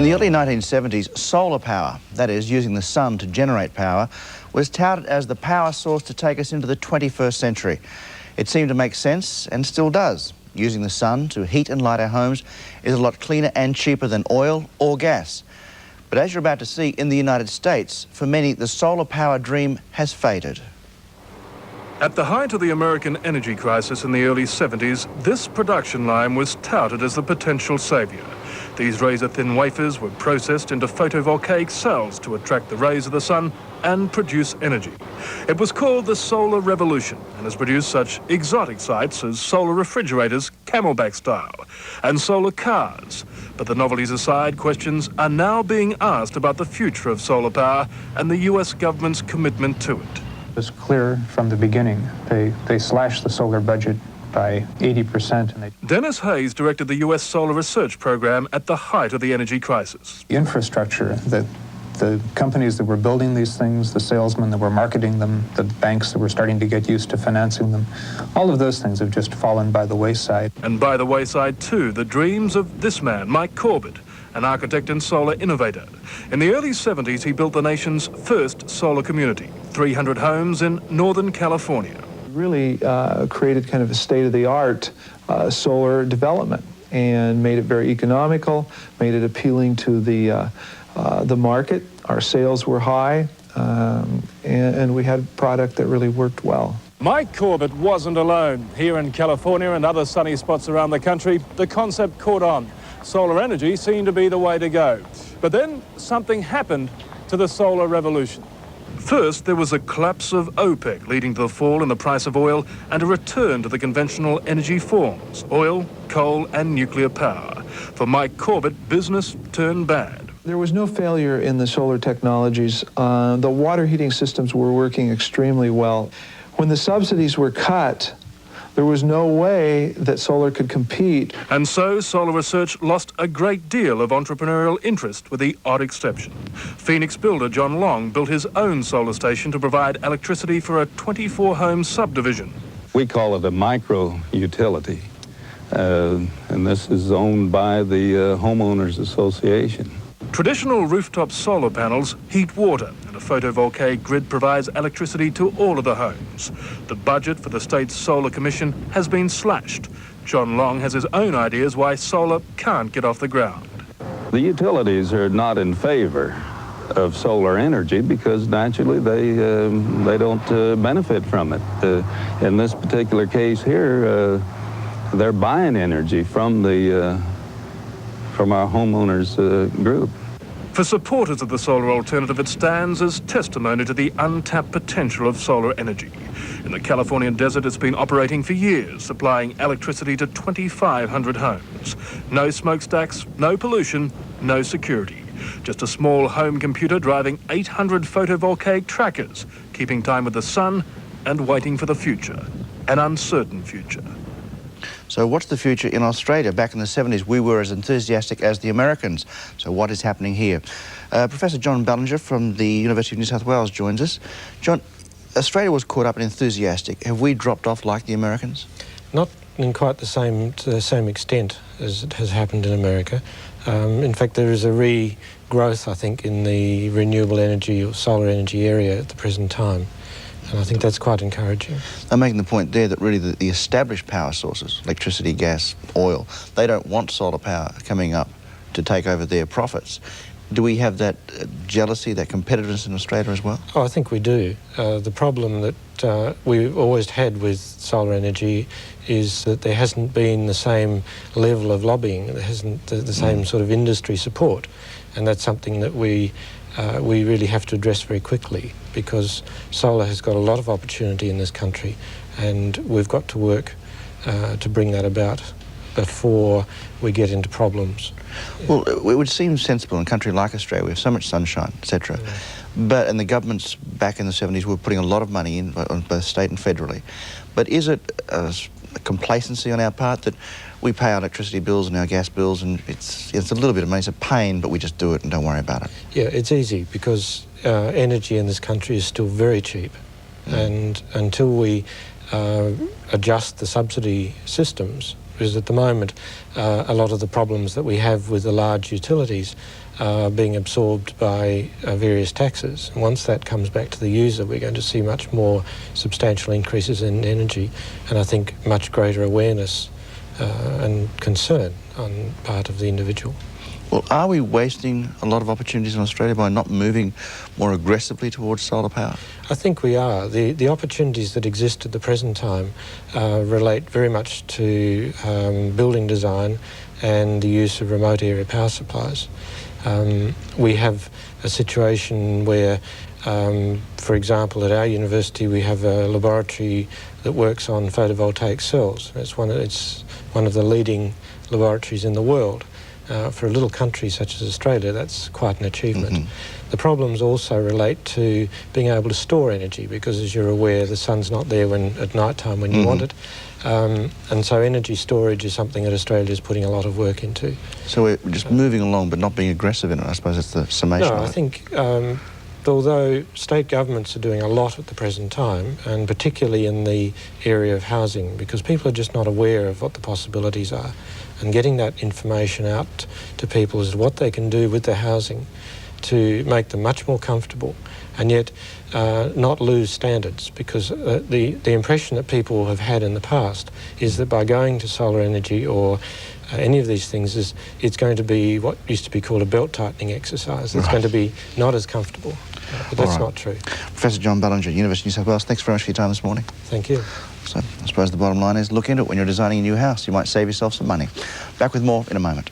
In the early 1970s, solar power, that is, using the sun to generate power, was touted as the power source to take us into the 21st century. It seemed to make sense, and still does. Using the sun to heat and light our homes is a lot cleaner and cheaper than oil or gas. But as you're about to see in the United States, for many, the solar power dream has faded. At the height of the American energy crisis in the early 70s, this production line was touted as the potential saviour. These razor-thin wafers were processed into photovoltaic cells to attract the rays of the sun and produce energy. It was called the solar revolution and has produced such exotic sights as solar refrigerators, Camelback style, and solar cars. But the novelties aside, questions are now being asked about the future of solar power and the US government's commitment to it. It was clear from the beginning. They slashed the solar budget by 80%. Dennis Hayes directed the US solar research program at the height of the energy crisis. The infrastructure, that the companies that were building these things, the salesmen that were marketing them, the banks that were starting to get used to financing them, all of those things have just fallen by the wayside. And by the wayside too, the dreams of this man, Mike Corbett, an architect and solar innovator. In the early 70s, he built the nation's first solar community, 300 homes in Northern California. Really created kind of a state-of-the-art solar development and made it very economical, made it appealing to the market. Our sales were high, and we had a product that really worked well. Mike Corbett wasn't alone. Here in California and other sunny spots around the country, the concept caught on. Solar energy seemed to be the way to go. But then something happened to the solar revolution. First, there was a collapse of OPEC, leading to the fall in the price of oil and a return to the conventional energy forms, oil, coal and nuclear power. For Mike Corbett, business turned bad. There was no failure in the solar technologies. The water heating systems were working extremely well. When the subsidies were cut, there was no way that solar could compete. And so solar research lost a great deal of entrepreneurial interest, with the odd exception. Phoenix builder John Long built his own solar station to provide electricity for a 24-home subdivision. We call it a micro utility, and this is owned by the Homeowners Association. Traditional rooftop solar panels heat water, and a photovoltaic grid provides electricity to all of the homes. The budget for the state's solar commission has been slashed. John Long has his own ideas why solar can't get off the ground. The utilities are not in favor of solar energy because naturally they don't benefit from it. In this particular case here, they're buying energy from our homeowners group. For supporters of the solar alternative, it stands as testimony to the untapped potential of solar energy. In the Californian desert, it's been operating for years, supplying electricity to 2,500 homes. No smokestacks, no pollution, no security. Just a small home computer driving 800 photovoltaic trackers, keeping time with the sun and waiting for the future, an uncertain future. So what's the future in Australia? Back in the 70s, we were as enthusiastic as the Americans. So what is happening here? Professor John Ballinger from the University of New South Wales joins us. John, Australia was caught up and enthusiastic. Have we dropped off like the Americans? Not in quite to the same extent as it has happened in America. In fact, there is a regrowth, I think, in the renewable energy or solar energy area at the present time. And I think that's quite encouraging. They're making the point there that really the established power sources, electricity, gas, oil, they don't want solar power coming up to take over their profits. Do we have that jealousy, that competitiveness in Australia as well? Oh, I think we do. The problem that we've always had with solar energy is that there hasn't been the same level of lobbying, there hasn't the same sort of industry support. And that's something that we really have to address very quickly, because solar has got a lot of opportunity in this country, and we've got to work to bring that about before we get into problems. Well, it would seem sensible in a country like Australia. We have so much sunshine, etc. Yeah. And the governments back in the 70s were putting a lot of money in, on both state and federally. But is it a complacency on our part that we pay our electricity bills and our gas bills, and it's a little bit of money, it's a pain, but we just do it and don't worry about it? Yeah, it's easy because energy in this country is still very cheap. And until we adjust the subsidy systems, because at the moment a lot of the problems that we have with the large utilities are being absorbed by various taxes. And once that comes back to the user, we're going to see much more substantial increases in energy, and I think much greater awareness and concern on part of the individual. Well, are we wasting a lot of opportunities in Australia by not moving more aggressively towards solar power? I think we are. The opportunities that exist at the present time relate very much to building design and the use of remote area power supplies. We have a situation where, for example, at our university we have a laboratory that works on photovoltaic cells. It's one of the leading laboratories in the world. For a little country such as Australia, that's quite an achievement. Mm-hmm. The problems also relate to being able to store energy, because as you're aware, the sun's not there at night time when you want it. And so energy storage is something that Australia is putting a lot of work into. So we're just moving along but not being aggressive in it, I suppose that's the summation No, of I it. think although state governments are doing a lot at the present time, and particularly in the area of housing, because people are just not aware of what the possibilities are, and getting that information out to people as to what they can do with their housing to make them much more comfortable, and yet not lose standards, because the impression that people have had in the past is that by going to solar energy or any of these things, it's going to be what used to be called a belt tightening exercise. It's going to be not as comfortable, but that's not true. Professor John Ballinger, University of New South Wales, thanks very much for your time this morning. Thank you. So I suppose the bottom line is look into it when you're designing a new house. You might save yourself some money. Back with more in a moment.